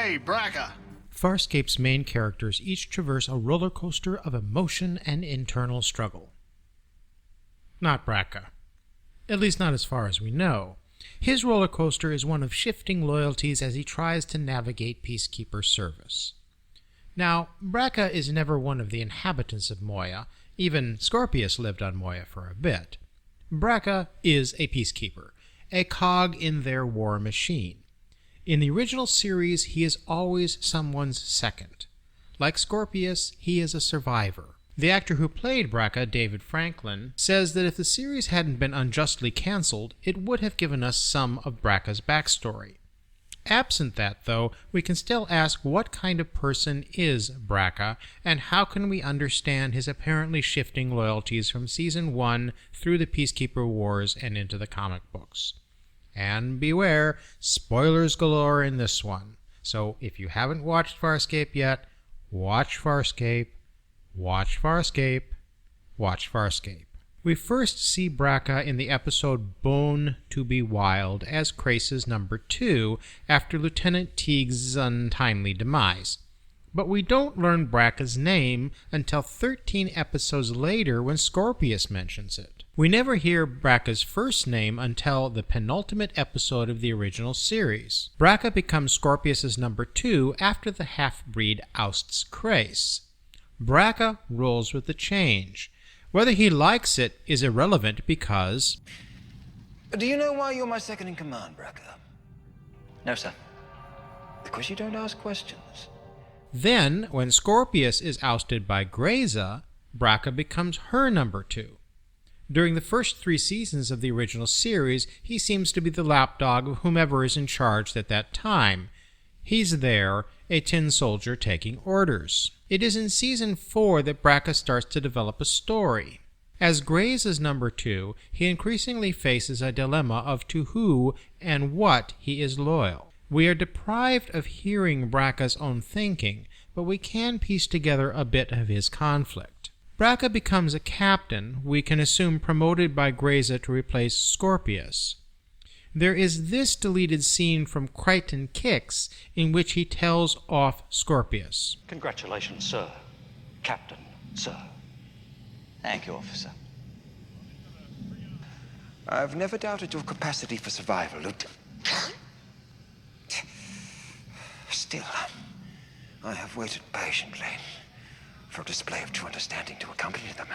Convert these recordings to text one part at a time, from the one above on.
Hey, Braca! Farscape's main characters each traverse a roller coaster of emotion and internal struggle. Not Braca. At least not as far as we know. His roller coaster is one of shifting loyalties as he tries to navigate Peacekeeper service. Now, Braca is never one of the inhabitants of Moya. Even Scorpius lived on Moya for a bit. Braca is a Peacekeeper, a cog in their war machine. In the original series, he is always someone's second. Like Scorpius, he is a survivor. The actor who played Braca, David Franklin, says that if the series hadn't been unjustly cancelled, it would have given us some of Braca's backstory. Absent that, though, we can still ask what kind of person is Braca, and how can we understand his apparently shifting loyalties from Season 1 through the Peacekeeper Wars and into the comic books. And beware, spoilers galore in this one. So if you haven't watched Farscape yet, watch Farscape, watch Farscape, watch Farscape. We first see Braca in the episode Bone to be Wild as Crace's number 2 after Lieutenant Teague's untimely demise. But we don't learn Braca's name until 13 episodes later when Scorpius mentions it. We never hear Braca's first name until the penultimate episode of the original series. Braca becomes Scorpius's number 2 after the half-breed ousts Crace. Braca rolls with the change. Whether he likes it is irrelevant because... Do you know why you're my second in command, Braca? No, sir. Because you don't ask questions. Then, when Scorpius is ousted by Graza, Braca becomes her number 2. During the first 3 seasons of the original series, he seems to be the lapdog of whomever is in charge at that time. He's there, a tin soldier taking orders. It is in Season 4 that Braca starts to develop a story. As Graza's number 2, he increasingly faces a dilemma of to who and what he is loyal. We are deprived of hearing Braca's own thinking, but we can piece together a bit of his conflict. Braca becomes a captain, we can assume promoted by Graza to replace Scorpius. There is this deleted scene from Crichton Kicks in which he tells off Scorpius. Congratulations, sir. Captain, sir. Thank you, officer. I've never doubted your capacity for survival, Lieutenant. Still, I have waited patiently for a display of true understanding to accompany them.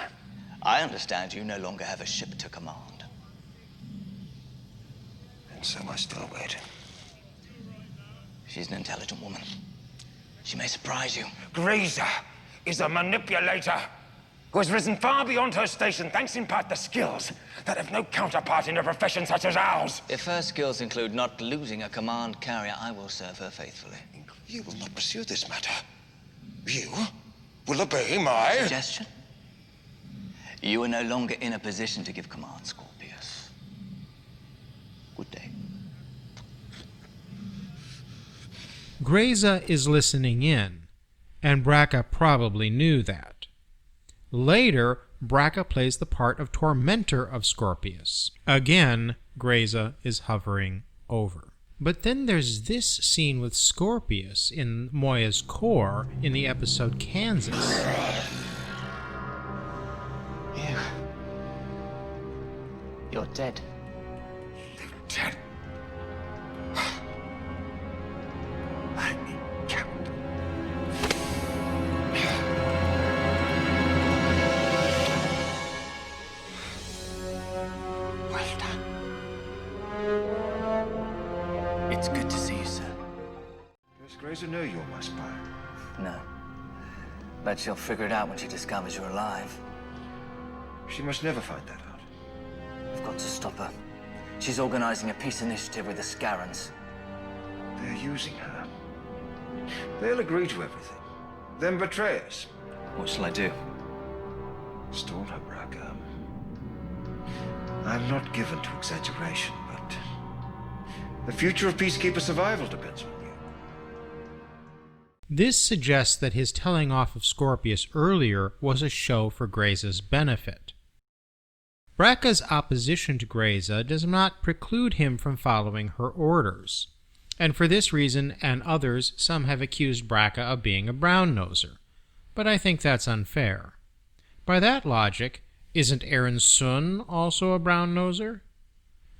I understand you no longer have a ship to command. And so I still wait. She's an intelligent woman. She may surprise you. Graza is a manipulator who has risen far beyond her station thanks in part to skills that have no counterpart in a profession such as ours. If her skills include not losing a command carrier, I will serve her faithfully. You will not pursue this matter. You will obey my... Suggestion? You are no longer in a position to give command, Scorpius. Good day. Graza is listening in, and Braca probably knew that. Later, Braca plays the part of tormentor of Scorpius. Again, Graza is hovering over. But then there's this scene with Scorpius in Moya's core in the episode Kansas. You're dead. Dead. I can't. Well done. It's good to see you, sir. Does Graza know you're my spy? No. But she'll figure it out when she discovers you're alive. She must never find that out. We've got to stop her. She's organizing a peace initiative with the Scarans. They're using her. They'll agree to everything, then betray us. What shall I do? Stall her, Braca. I'm not given to exaggeration, but the future of Peacekeeper survival depends on you. This suggests that his telling off of Scorpius earlier was a show for Graza's benefit. Braca's opposition to Graza does not preclude him from following her orders. and for this reason and others some have accused Braca of being a brown-noser. But I think that's unfair. By that logic, isn't Aaron Sun also a brown-noser?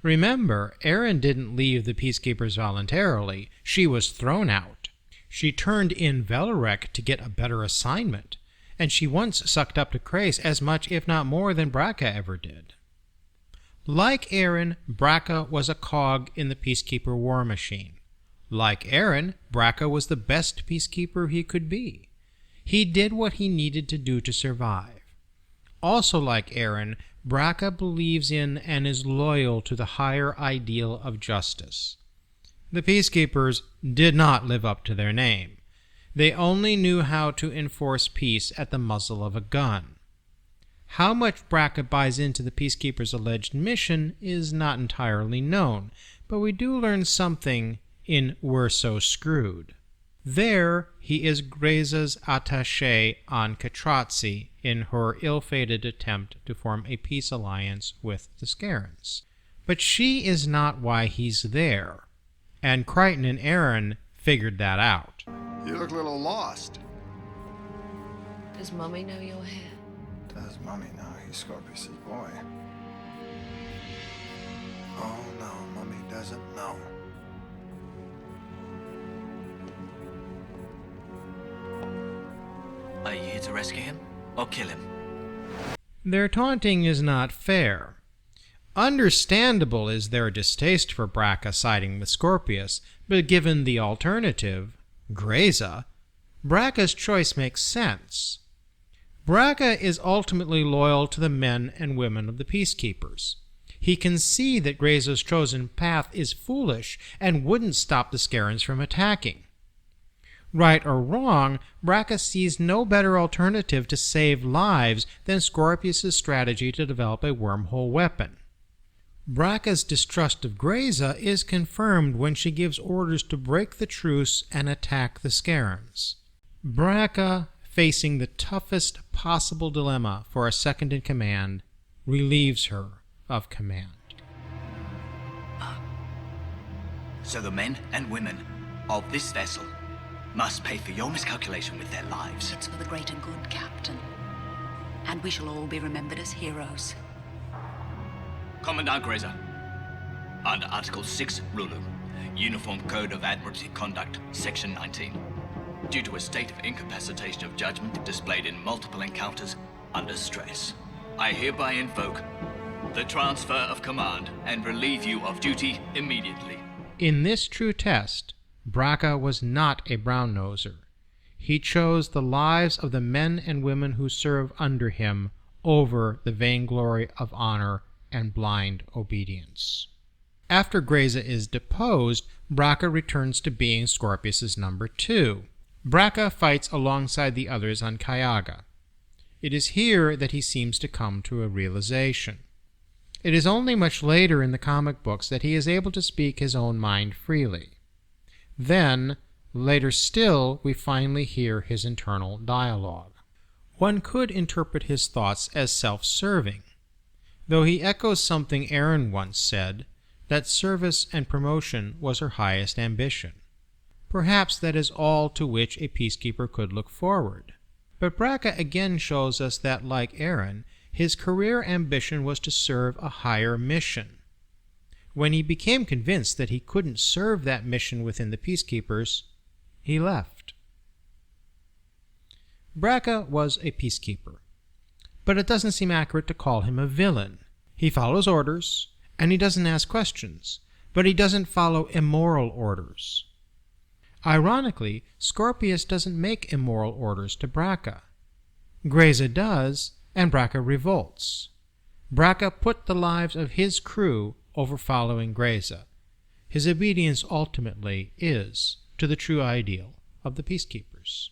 Remember, Aaron didn't leave the Peacekeepers voluntarily. She was thrown out. She turned in Velarek to get a better assignment, and she once sucked up to Crais as much, if not more, than Braca ever did. Like Aaron, Braca was a cog in the Peacekeeper war machine. Like Aaron, Braca was the best Peacekeeper he could be. He did what he needed to do to survive. Also like Aaron, Braca believes in and is loyal to the higher ideal of justice. The Peacekeepers did not live up to their name. They only knew how to enforce peace at the muzzle of a gun. How much Braca buys into the Peacekeepers' alleged mission is not entirely known, but we do learn something in We're So Screwed. There, he is Greiza's attaché on Katratzi in her ill-fated attempt to form a peace alliance with the Scarens. But she is not why he's there, and Crichton and Aaron figured that out. You look a little lost. Does Mummy know you're here? Does Mummy know he's Scorpius' boy? Oh no, Mummy doesn't know. Are you here to rescue him or kill him? Their taunting is not fair. Understandable is their distaste for Braca siding with Scorpius, but given the alternative, Greiza, Braca's choice makes sense. Braca is ultimately loyal to the men and women of the Peacekeepers. He can see that Greiza's chosen path is foolish and wouldn't stop the Scarens from attacking. Right or wrong, Braca sees no better alternative to save lives than Scorpius' strategy to develop a wormhole weapon. Braca's distrust of Greiza is confirmed when she gives orders to break the truce and attack the Scarens. Braca, facing the toughest possible dilemma for a second-in-command, relieves her of command. So the men and women of this vessel must pay for your miscalculation with their lives. It's for the greater good, Captain. And we shall all be remembered as heroes. Commandant Greiza, under Article 6, Rulu, Uniform Code of Admiralty Conduct, Section 19. Due to a state of incapacitation of judgment displayed in multiple encounters under stress, I hereby invoke the transfer of command and relieve you of duty immediately. In this true test, Braca was not a brown-noser. He chose the lives of the men and women who serve under him over the vainglory of honor and blind obedience. After Greiza is deposed, Braca returns to being Scorpius' number 2. Braca fights alongside the others on Kyaga. It is here that he seems to come to a realization. It is only much later in the comic books that he is able to speak his own mind freely. Then, later still, we finally hear his internal dialogue. One could interpret his thoughts as self-serving, though he echoes something Aaron once said, that service and promotion was her highest ambition. Perhaps that is all to which a peacekeeper could look forward. But Braca again shows us that, like Aaron, his career ambition was to serve a higher mission. When he became convinced that he couldn't serve that mission within the Peacekeepers, he left. Braca was a peacekeeper, but it doesn't seem accurate to call him a villain. He follows orders, and he doesn't ask questions, but he doesn't follow immoral orders. Ironically, Scorpius doesn't make immoral orders to Braca. Greiza does, and Braca revolts. Braca put the lives of his crew over following Greiza. His obedience ultimately is to the true ideal of the Peacekeepers.